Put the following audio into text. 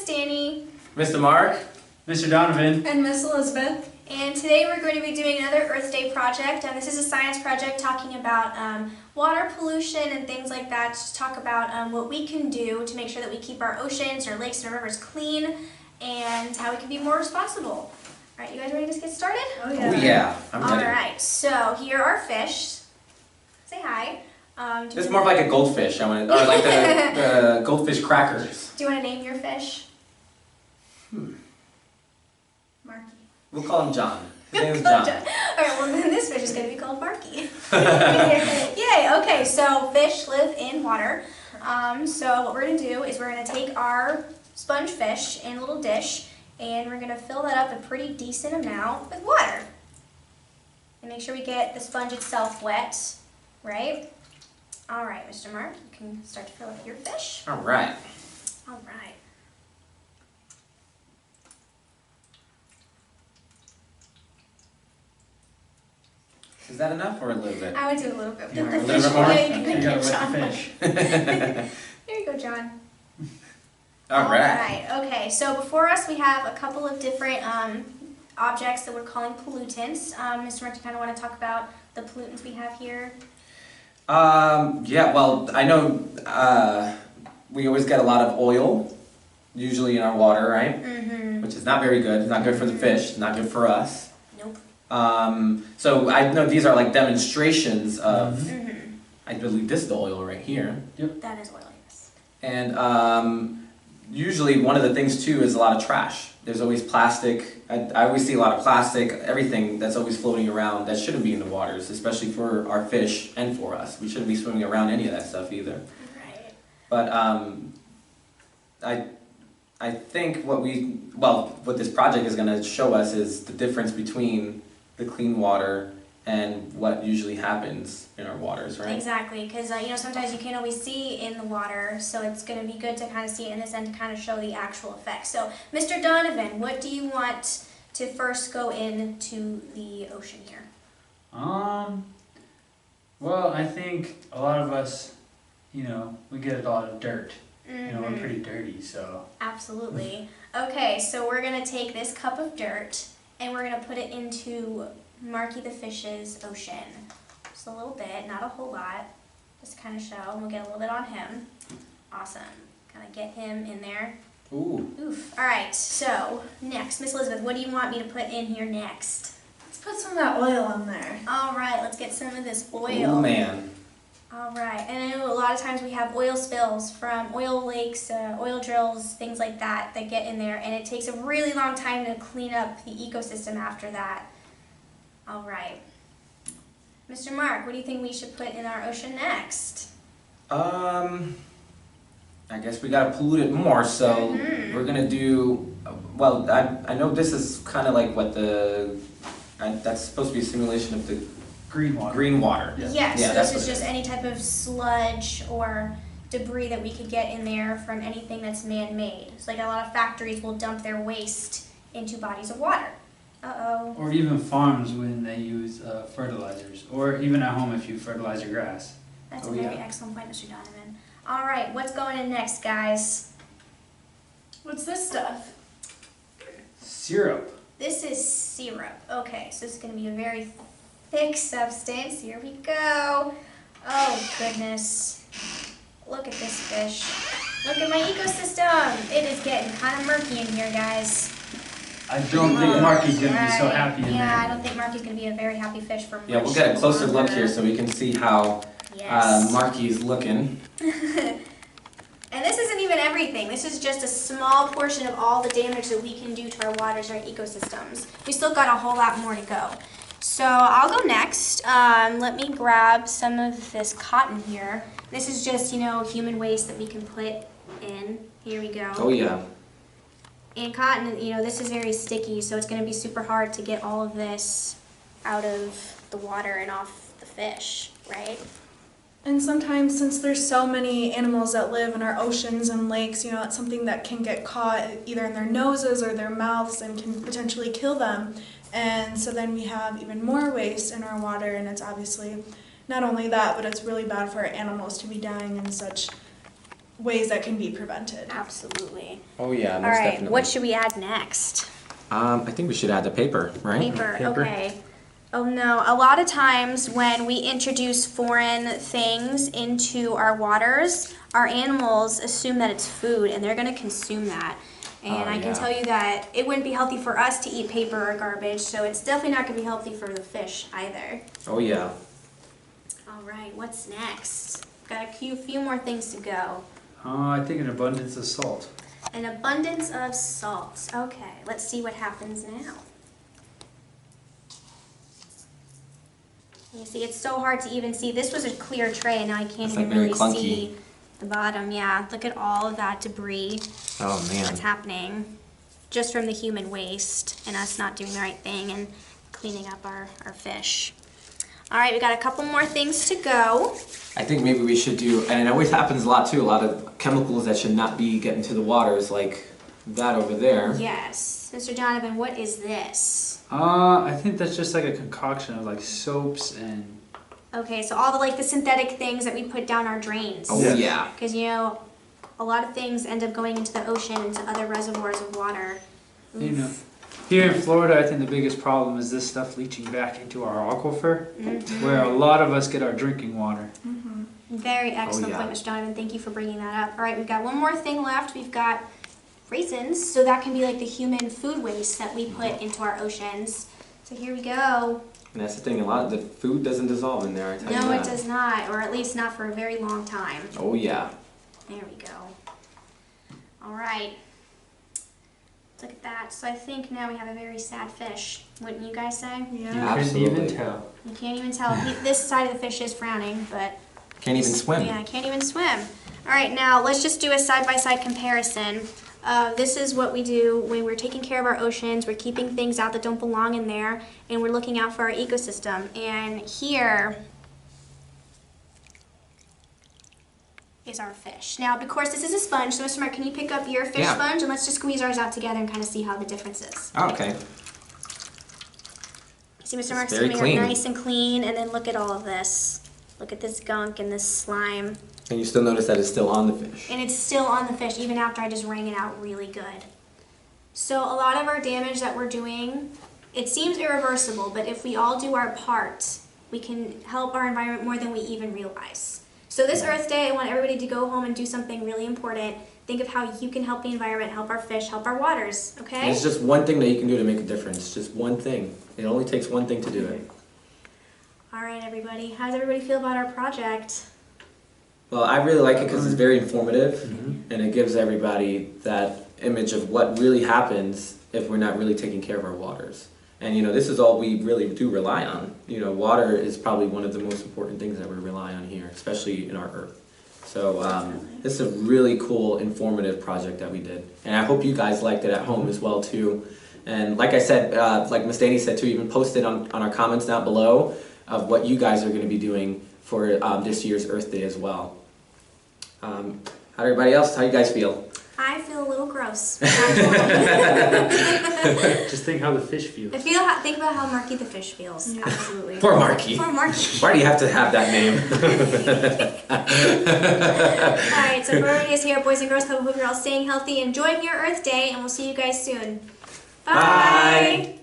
Dani. Mr. Mark. Mr. Donovan. And Miss Elizabeth. And today we're going to be doing another Earth Day project. This is a science project talking about water pollution and things like that. Just talk about what we can do to make sure that we keep our oceans, our lakes, and our rivers clean, and how we can be more responsible. All right, you guys ready to get started? Oh yeah. Oh yeah, I'm ready. All right, so here are fish. Say hi. This is more like a goldfish. I want to, or like the goldfish crackers. Do you want to name your fish? Marky. We'll call him John. His name is Call John. All right, well then this fish is going to be called Marky. Yay! Okay, so fish live in water. So what we're going to do is we're going to take our sponge fish in a little dish, and we're going to fill that up a pretty decent amount with water. And make sure we get the sponge itself wet, right? All right, Mr. Mark, you can start to fill up your fish. All right. All right. Is that enough or a little bit? I would do a little bit. You want The a fish, little bit more? yeah, you can You gotta get wet John. the fish. There you go, John. All right. Okay, so before us we have a couple of different objects that we're calling pollutants. Mr. Mark, do you kind of want to talk about the pollutants we have here? Yeah, well, I know we always get a lot of oil, usually in our water, right? Mm-hmm. Which is not very good. It's not good for the fish. It's not good for us. Nope. So I know these are like demonstrations of, Mm-hmm. I believe this is the oil right here. That is oil, yes. And usually one of the things too is a lot of trash. There's always plastic. I always see a lot of plastic, everything that's always floating around that shouldn't be in the waters, especially for our fish and for us. We shouldn't be swimming around any of that stuff either. Right. But I think what this project is going to show us is the difference between the clean water and what usually happens in our waters, right? Exactly, because sometimes you can't always see in the water, so it's going to be good to kind of see it in this end to kind of show the actual effects. So, Mr. Donovan, what do you want to first go into the ocean here? Well, I think a lot of us, we get a lot of dirt. We're pretty dirty, so. Absolutely. Okay, so we're going to take this cup of dirt and we're going to put it into Marky the Fish's ocean. Just a little bit, not a whole lot, just to kind of show, and we'll get a little bit on him. Awesome. Kind of get him in there. Ooh. Oof. All right, so next, Miss Elizabeth, what do you want me to put in here next? Let's put some of that oil on there. All right, let's get some of this oil. Oh man. All right, and I know a lot of times we have oil spills from oil lakes, oil drills, things like that get in there, and it takes a really long time to clean up the ecosystem after that. All right. Mr. Mark, what do you think we should put in our ocean next? I guess we gotta pollute it more, so we're gonna do, well, I know this is kind of like what that's supposed to be a simulation of the Green water. green water. Yeah. Yes, Yeah, so that's this is what it just any type of sludge or debris that we could get in there from anything that's man-made. It's like a lot of factories will dump their waste into bodies of water. Uh-oh. Or even farms when they use fertilizers. Or even at home if you fertilize your grass. That's Oh, a very yeah. excellent point, Mr. Donovan. All right, what's going in next, guys? What's this stuff? Syrup. This is syrup. Okay, so this is going to be a very thick substance. Here we go. Oh, goodness. Look at this fish. Look at my ecosystem. It is getting kind of murky in here, guys. I don't think Marky's going to be so Right. happy in Yeah, I there. don't think Marky's going to be a very happy fish for Yeah, we'll much get a closer look longer. here so we can see how Yes. Marky's looking. And this isn't even everything. This is just a small portion of all the damage that we can do to our waters, our ecosystems. We still got a whole lot more to go. So I'll go next. Let me grab some of this cotton here. This is just, human waste that we can put in. Here we go. Oh yeah. And cotton, this is very sticky, so it's going to be super hard to get all of this out of the water and off the fish, right? And sometimes, since there's so many animals that live in our oceans and lakes, it's something that can get caught either in their noses or their mouths and can potentially kill them. And so then we have even more waste in our water, and it's obviously not only that, but it's really bad for our animals to be dying in such ways that can be prevented. Absolutely. Oh yeah, All most right, definitely. what should we add next? I think we should add the paper, right? Paper, okay. Oh no, a lot of times when we introduce foreign things into our waters, our animals assume that it's food and they're gonna consume that. And Oh, I can yeah. tell you that it wouldn't be healthy for us to eat paper or garbage, so it's definitely not gonna be healthy for the fish either. Oh yeah. All right, what's next? Got a few more things to go. I think an abundance of salt. An abundance of salt. Okay, let's see what happens now. You see, it's so hard to even see. This was a clear tray, and now I can't It's even like very really clunky. see the bottom. Yeah, look at all of that debris Oh man. that's happening just from the human waste and us not doing the right thing and cleaning up our fish. All right, we got a couple more things to go. I think maybe we should do, and it always happens a lot too, a lot of chemicals that should not be getting to the waters, like that over there. Yes. Mr. Donovan, what is this? I think that's just like a concoction of like soaps and Okay, so all the synthetic things that we put down our drains. Oh Yeah. yeah. Because, a lot of things end up going into the ocean, into other reservoirs of water. you know. Here in Florida, I think the biggest problem is this stuff leaching back into our aquifer, where a lot of us get our drinking water. Very excellent yeah. point, Mr. Donovan. Thank you for bringing that up. All right, we've got one more thing left. We've got raisins, so that can be like the human food waste that we put into our oceans. So here we go. And that's the thing, a lot of the food doesn't dissolve in there, I tell you No, that. it does not, or at least not for a very long time. Oh yeah. There we go. All right. Look at that. So I think now we have a very sad fish. Wouldn't you guys say? You Yeah. couldn't even Absolutely. tell. You can't even tell. This side of the fish is frowning, but Can't even swim. yeah, I can't even swim. All right, now let's just do a side-by-side comparison. This is what we do when we're taking care of our oceans. We're keeping things out that don't belong in there, and we're looking out for our ecosystem. And here is our fish. Now, of course, this is a sponge, so Mr. Mark, can you pick up your fish Yeah. sponge, and let's just squeeze ours out together and kind of see how the difference is. Oh, okay. See, Mr. It's Mark's very coming clean. up nice and clean, and then look at all of this. Look at this gunk and this slime. And you still notice that it's still on the fish. And it's still on the fish even after I just wring it out really good. So a lot of our damage that we're doing, it seems irreversible, but if we all do our part, we can help our environment more than we even realize. So this Earth Day, I want everybody to go home and do something really important. Think of how you can help the environment, help our fish, help our waters, And okay? it's just one thing that you can do to make a difference. Just one thing. It only takes one thing to do it. All right, everybody. How does everybody feel about our project? Well, I really like it because it's very informative, and it gives everybody that image of what really happens if we're not really taking care of our waters. And this is all we really do rely on. Water is probably one of the most important things that we rely on here, especially in our Earth. So this is a really cool, informative project that we did. And I hope you guys liked it at home as well, too. And like I said, like Miss Dani said, too, even post it on our comments down below of what you guys are going to be doing for this year's Earth Day as well. How everybody else? How you guys feel? I feel a little gross. Just think how the fish feels. Think about how Marky the fish feels. Yeah. Absolutely. Poor Marky. Poor Marky. Why do you have to have that name? Alright, so for everybody who's here at Boys and Girls Club, I hope you're all staying healthy, enjoying your Earth Day, and we'll see you guys soon. Bye.